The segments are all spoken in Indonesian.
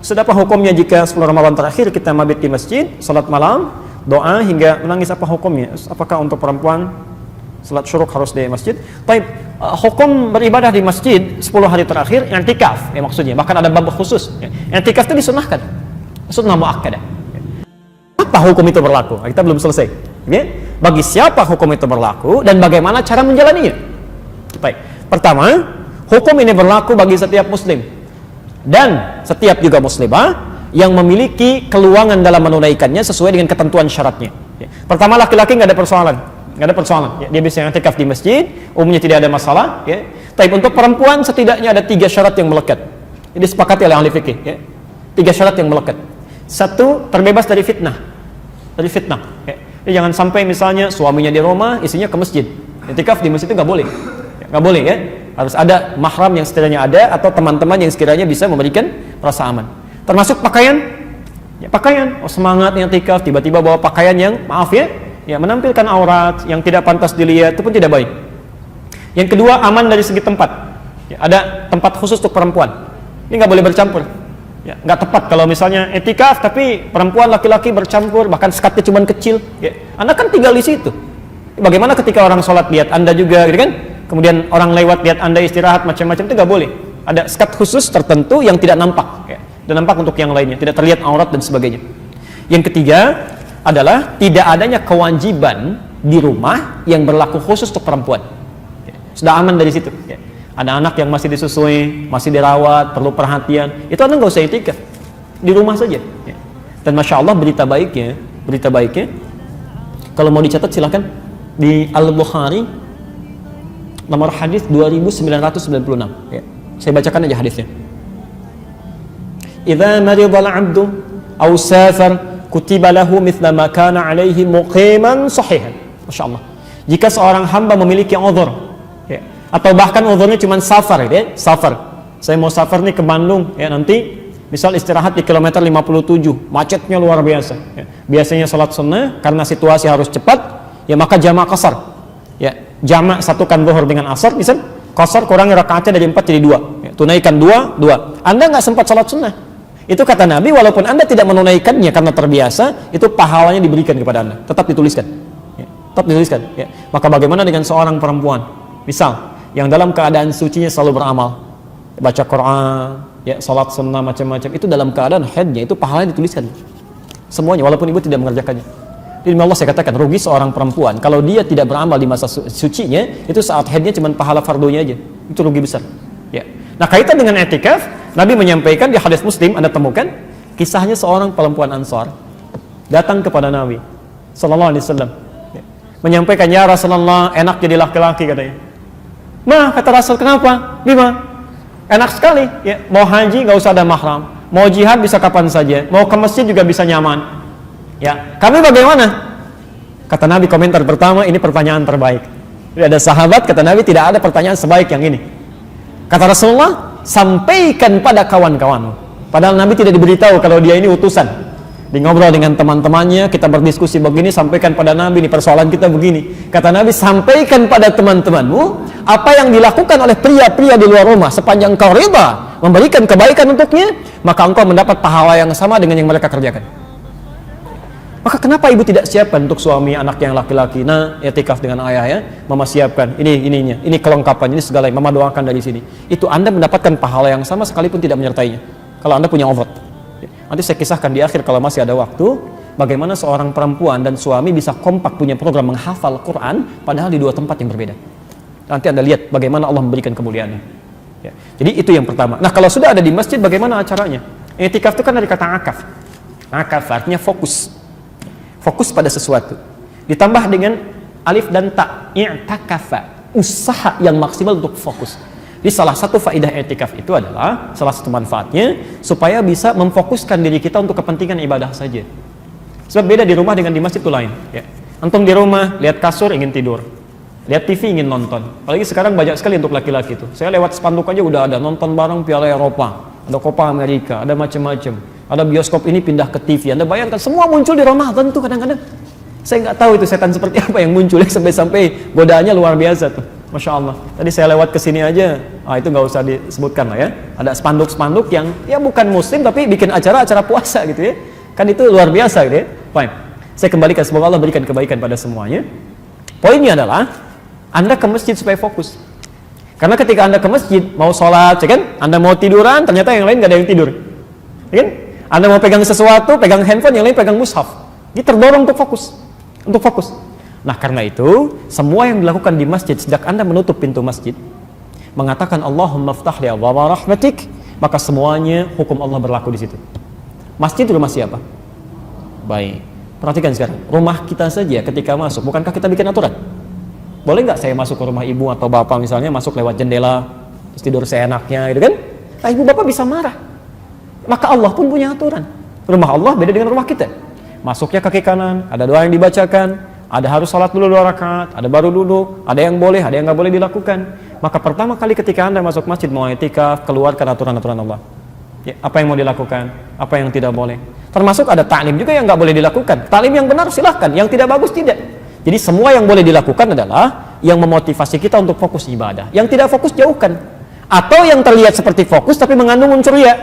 Sudah apa hukumnya jika 10 Ramadan terakhir kita mabit di masjid, salat malam, doa hingga menangis, apa hukumnya? Apakah untuk perempuan salat syuruk harus di masjid? Baik, hukum beribadah di masjid 10 hari terakhir i'tikaf ya maksudnya. Bahkan ada bab khusus. Ya. I'tikaf itu disunahkan. Sunnah muakkadah. Apa hukum itu berlaku? Kita belum selesai. Ya. Bagi siapa hukum itu berlaku dan bagaimana cara menjalaninya? Baik. Pertama, hukum ini berlaku bagi setiap muslim dan setiap juga muslimah yang memiliki keluangan dalam menunaikannya sesuai dengan ketentuan syaratnya. Ya. Pertama, laki-laki nggak ada persoalan. Nggak ada persoalan. Ya, dia bisa i'tikaf di masjid, umumnya tidak ada masalah. Ya. Tapi untuk perempuan setidaknya ada 3 syarat yang melekat. Ini disepakati oleh ahli fikih. Ya. 3 syarat yang melekat. 1, terbebas dari fitnah. Dari fitnah. Ya. Jadi jangan sampai misalnya suaminya di rumah, istrinya ke masjid. I'tikaf di masjid itu nggak boleh. Ya, nggak boleh ya. Harus ada mahram yang sekiranya ada atau teman-teman yang sekiranya bisa memberikan rasa aman. Termasuk pakaian. Ya, pakaian. Oh, semangat i'tikaf tiba-tiba bawa pakaian yang maaf ya menampilkan aurat yang tidak pantas dilihat, itu pun tidak baik. Yang kedua, aman dari segi tempat. Ya, ada tempat khusus untuk perempuan. Ini nggak boleh bercampur. Ya, nggak tepat kalau misalnya i'tikaf tapi perempuan laki-laki bercampur, bahkan sekatnya cuma kecil. Ya, Anda kan tinggal di situ. Bagaimana ketika orang sholat lihat Anda juga, gitu kan? Kemudian orang lewat lihat Anda istirahat macam-macam, itu nggak boleh. Ada sekat khusus tertentu yang tidak nampak. Ya, dan nampak untuk yang lainnya, tidak terlihat aurat dan sebagainya. Yang ketiga adalah tidak adanya kewajiban di rumah yang berlaku khusus untuk perempuan. Ya, sudah aman dari situ. Ya. Ada anak yang masih disusui, masih dirawat, perlu perhatian, itu Anda nggak usah i'tikaf, di rumah saja. Ya. Dan masya Allah berita baiknya, kalau mau dicatat silahkan di Al-Bukhari nomor hadis 2996. Ya. Saya bacakan aja hadisnya. Idza maridal 'abdu aw safar kutiba lahu mithla ma kana alaihi muqiman sahihan. Masyaallah. Jika seorang hamba memiliki uzur, ya, atau bahkan uzurnya cuma safar, ya, safar. Saya mau safar nih ke Bandung, ya, nanti misal istirahat di kilometer 57, macetnya luar biasa. Ya. Biasanya sholat sunnah karena situasi harus cepat, ya maka jamak qasar. Ya, jamak satukan zuhur dengan asar, misal qasar kurangi rakaatnya dari 4 jadi 2. Ya, tunaikan 2. Anda nggak sempat sholat sunnah. Itu kata Nabi, walaupun Anda tidak menunaikannya karena terbiasa, itu pahalanya diberikan kepada Anda, tetap dituliskan. Ya, tetap dituliskan. Ya. Maka bagaimana dengan seorang perempuan, misal yang dalam keadaan sucinya selalu beramal, baca Quran, ya, salat sunnah macam-macam, itu dalam keadaan haidnya, itu pahalanya dituliskan. Semuanya, walaupun ibu tidak mengerjakannya. Jadi Allah saya katakan, rugi seorang perempuan kalau dia tidak beramal di masa sucinya, itu saat haidnya cuma pahala fardunya aja. Itu rugi besar. Ya. Nah, kaitan dengan i'tikaf, Nabi menyampaikan di hadis Muslim, Anda temukan kisahnya seorang perempuan Ansar datang kepada Nabi sallallahu alaihi wasallam, ya, menyampaikan, "Ya Rasulullah, enak jadi laki-laki," katanya. "Nah," kata Rasul, "kenapa? Gimana?" "Enak sekali, ya, mau haji nggak usah ada mahram, mau jihad bisa kapan saja, mau ke masjid juga bisa nyaman. Ya, kami bagaimana?" Kata Nabi, komentar pertama, "Ini pertanyaan terbaik." Jadi ada sahabat, kata Nabi, tidak ada pertanyaan sebaik yang ini. Kata Rasulullah, "Sampaikan pada kawan-kawanmu." Padahal Nabi tidak diberitahu kalau dia ini utusan. Di ngobrol dengan teman-temannya, kita berdiskusi begini, sampaikan pada Nabi, ini persoalan kita begini. Kata Nabi, "Sampaikan pada teman-temanmu apa yang dilakukan oleh pria-pria di luar rumah, sepanjang kau rida memberikan kebaikan untuknya, maka engkau mendapat pahala yang sama dengan yang mereka kerjakan." Maka kenapa ibu tidak siapkan untuk suami anak yang laki-laki? Nah, i'tikaf dengan ayah, ya, mama siapkan ininya, ini kelengkapan, ini segala yang mama doakan dari sini. Itu Anda mendapatkan pahala yang sama sekalipun tidak menyertainya. Kalau Anda punya uzur. Nanti saya kisahkan di akhir kalau masih ada waktu, bagaimana seorang perempuan dan suami bisa kompak punya program menghafal Quran padahal di 2 tempat yang berbeda. Nanti Anda lihat bagaimana Allah memberikan kemuliaannya. Ya. Jadi itu yang pertama. Nah, kalau sudah ada di masjid, bagaimana acaranya? I'tikaf itu kan dari kata akaf. Akaf artinya fokus. Fokus pada sesuatu. Ditambah dengan alif dan ta, i'takafa, usaha yang maksimal untuk fokus. Jadi salah satu faedah i'tikaf itu adalah, salah satu manfaatnya, supaya bisa memfokuskan diri kita untuk kepentingan ibadah saja. Sebab beda di rumah dengan di masjid itu lain. Ya. Antum di rumah, lihat kasur ingin tidur, lihat TV ingin nonton. Apalagi sekarang banyak sekali untuk laki-laki itu. Saya lewat spanduk aja udah ada nonton bareng Piala Eropa, ada Copa Amerika, ada macam-macam. Ada bioskop ini pindah ke TV. Anda bayangkan semua muncul di Ramadan tuh kadang-kadang. Saya nggak tahu itu setan seperti apa yang muncul sampai-sampai godaannya luar biasa tuh. Masya Allah. Tadi saya lewat ke sini aja, itu nggak usah disebutkan lah ya. Ada spanduk-spanduk yang ya bukan muslim tapi bikin acara puasa gitu ya. Kan itu luar biasa gitu ya. Fine. Saya kembalikan, semoga Allah berikan kebaikan pada semuanya. Poinnya adalah Anda ke masjid supaya fokus. Karena ketika Anda ke masjid mau sholat, ya kan? Anda mau tiduran, ternyata yang lain nggak ada yang tidur, ya kan? Anda mau pegang sesuatu, pegang handphone, yang lain pegang mushaf. Dia terdorong untuk fokus. Nah karena itu semua yang dilakukan di masjid sejak Anda menutup pintu masjid mengatakan Allahumma ftah li abwaaba rahmatik, maka semuanya hukum Allah berlaku di situ. Masjid rumah siapa? Baik. Perhatikan sekarang, rumah kita saja ketika masuk, bukankah kita bikin aturan? Boleh nggak saya masuk ke rumah ibu atau bapak misalnya, masuk lewat jendela terus tidur seenaknya gitu kan? Nah ibu bapak bisa marah. Maka Allah pun punya aturan. Rumah Allah beda dengan rumah kita. Masuknya kaki kanan, ada doa yang dibacakan, ada harus salat dulu 2 rakaat, ada baru duduk, ada yang boleh, ada yang nggak boleh dilakukan. Maka pertama kali ketika Anda masuk masjid mau i'tikaf, keluarkan aturan-aturan Allah. Ya, apa yang mau dilakukan, apa yang tidak boleh. Termasuk ada ta'lim juga yang nggak boleh dilakukan. Ta'lim yang benar silahkan, yang tidak bagus tidak. Jadi semua yang boleh dilakukan adalah yang memotivasi kita untuk fokus ibadah. Yang tidak fokus jauhkan. Atau yang terlihat seperti fokus tapi mengandung unsur ya.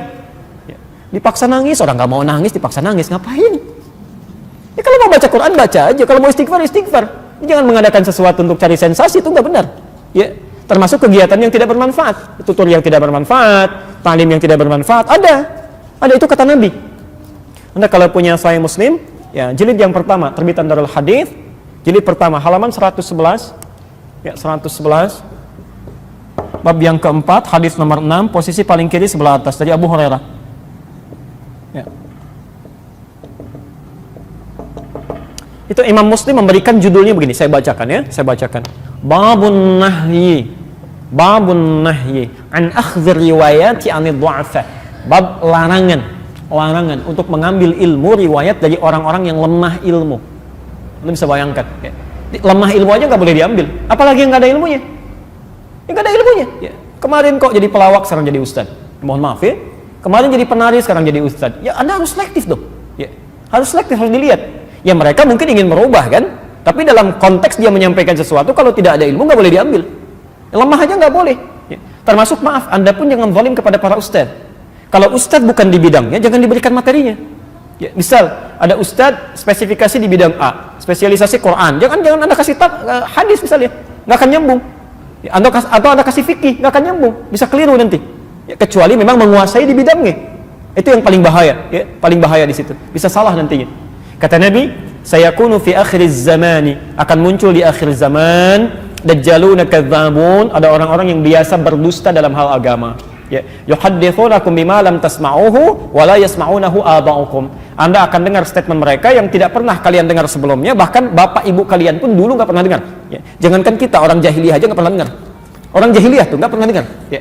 Dipaksa nangis, orang nggak mau nangis dipaksa nangis, ngapain? Ya kalau mau baca Quran baca aja, kalau mau istighfar. Jangan mengadakan sesuatu untuk cari sensasi, itu nggak benar. Ya, termasuk kegiatan yang tidak bermanfaat, tutur yang tidak bermanfaat, ta'lim yang tidak bermanfaat, ada itu kata Nabi. Anda kalau punya Sahih Muslim, ya jilid yang pertama terbitan Darul Hadits, jilid pertama halaman 111, ya 111, bab yang keempat, hadis nomor 6, posisi paling kiri sebelah atas dari Abu Hurairah. Ya. Itu Imam Muslim memberikan judulnya begini, saya bacakan. Babun nahyi an akhdhir riwayati anid du'afa. Bab larangan untuk mengambil ilmu riwayat dari orang-orang yang lemah ilmu. Anda bisa bayangkan, ya. Lemah ilmu aja nggak boleh diambil, apalagi yang nggak ada ilmunya. Ya. Kemarin kok jadi pelawak, sekarang jadi ustaz. Mohon maaf ya. Kemarin jadi penari, sekarang jadi ustaz. Ya Anda harus selektif dong. Ya. Harus selektif, harus dilihat. Ya mereka mungkin ingin merubah kan, tapi dalam konteks dia menyampaikan sesuatu, kalau tidak ada ilmu nggak boleh diambil. Lemah aja nggak boleh. Ya. Termasuk maaf, Anda pun jangan zalim kepada para ustaz. Kalau ustaz bukan di bidangnya, jangan diberikan materinya. Ya, misal ada ustaz spesifikasi di bidang A, spesialisasi Quran, jangan Anda kasih hadis misalnya, nggak akan nyambung. Ya, atau Anda kasih fikih, nggak akan nyambung, bisa keliru nanti. Ya, kecuali memang menguasai di bidangnya, itu yang paling bahaya. Ya, paling bahaya di situ, bisa salah nantinya. Kata Nabi, sayakunu fi akhiriz zamani, akan muncul di akhir zaman dajjaluna kadzdzabun, ada orang-orang yang biasa berdusta dalam hal agama. Ya, yuhadditsunakum bima lam tasma'uhu wa la yasma'unahu aba'ukum. Anda akan dengar statement mereka yang tidak pernah kalian dengar sebelumnya, bahkan bapak ibu kalian pun dulu nggak pernah dengar. Ya, jangankan kita, orang jahiliyah aja nggak pernah dengar. Orang jahiliyah tuh nggak pernah dengar. Ya,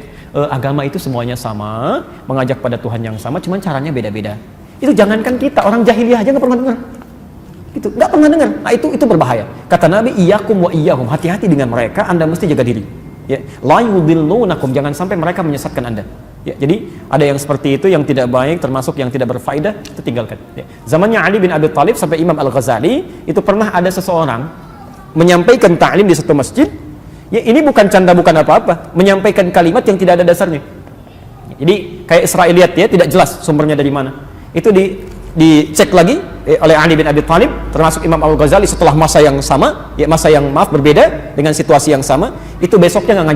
agama itu semuanya sama, mengajak pada Tuhan yang sama, cuman caranya beda-beda. Itu jangankan kita, orang jahiliyah aja nggak pernah dengar. Itu nggak pernah dengar. Nah itu berbahaya. Kata Nabi, iyyakum wa iyyahum, hati-hati dengan mereka, Anda mesti jaga diri. Ya, la yudillunakum, jangan sampai mereka menyesatkan Anda. Ya, jadi ada yang seperti itu yang tidak baik, termasuk yang tidak berfaedah, itu tinggalkan. Ya. Zamannya Ali bin Abi Thalib sampai Imam Al-Ghazali, itu pernah ada seseorang menyampaikan ta'lim di satu masjid. Ya, ini bukan canda, bukan apa-apa, menyampaikan kalimat yang tidak ada dasarnya. Jadi kayak Israiliyat ya, tidak jelas sumbernya dari mana. Itu dicek lagi oleh Ali bin Abi Thalib, termasuk Imam Al-Ghazali setelah masa yang sama, ya masa yang berbeda dengan situasi yang sama, itu besoknya nggak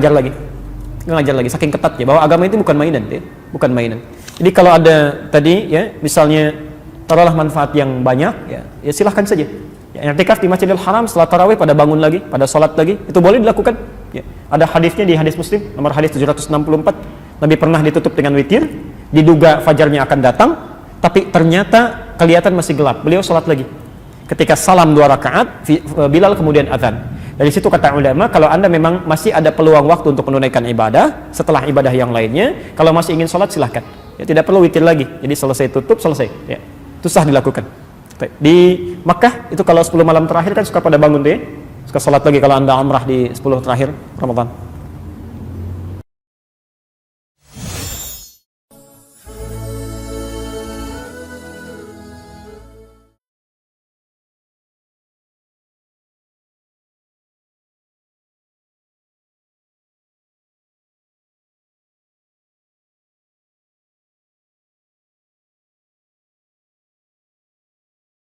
ngajar lagi, saking ketatnya bahwa agama itu bukan mainan, ya, bukan mainan. Jadi kalau ada tadi ya, misalnya taruhlah manfaat yang banyak, ya silahkan saja. Ya, i'tikaf di Masjidil Haram setelah tarawih pada bangun lagi, pada sholat lagi, itu boleh dilakukan. Ya, ada hadisnya di hadis Muslim nomor hadis 764, Nabi pernah ditutup dengan witir, diduga fajarnya akan datang. Tapi ternyata kelihatan masih gelap. Beliau sholat lagi. Ketika salam 2 rakaat, Bilal kemudian azan. Dari situ kata ulama, kalau Anda memang masih ada peluang waktu untuk menunaikan ibadah setelah ibadah yang lainnya, kalau masih ingin sholat silahkan. Ya, tidak perlu witir lagi. Jadi selesai tutup, selesai. Ya, itu sah dilakukan. Di Makkah itu kalau 10 malam terakhir kan suka pada bangun deh. Suka sholat lagi kalau Anda umrah di 10 terakhir Ramadan.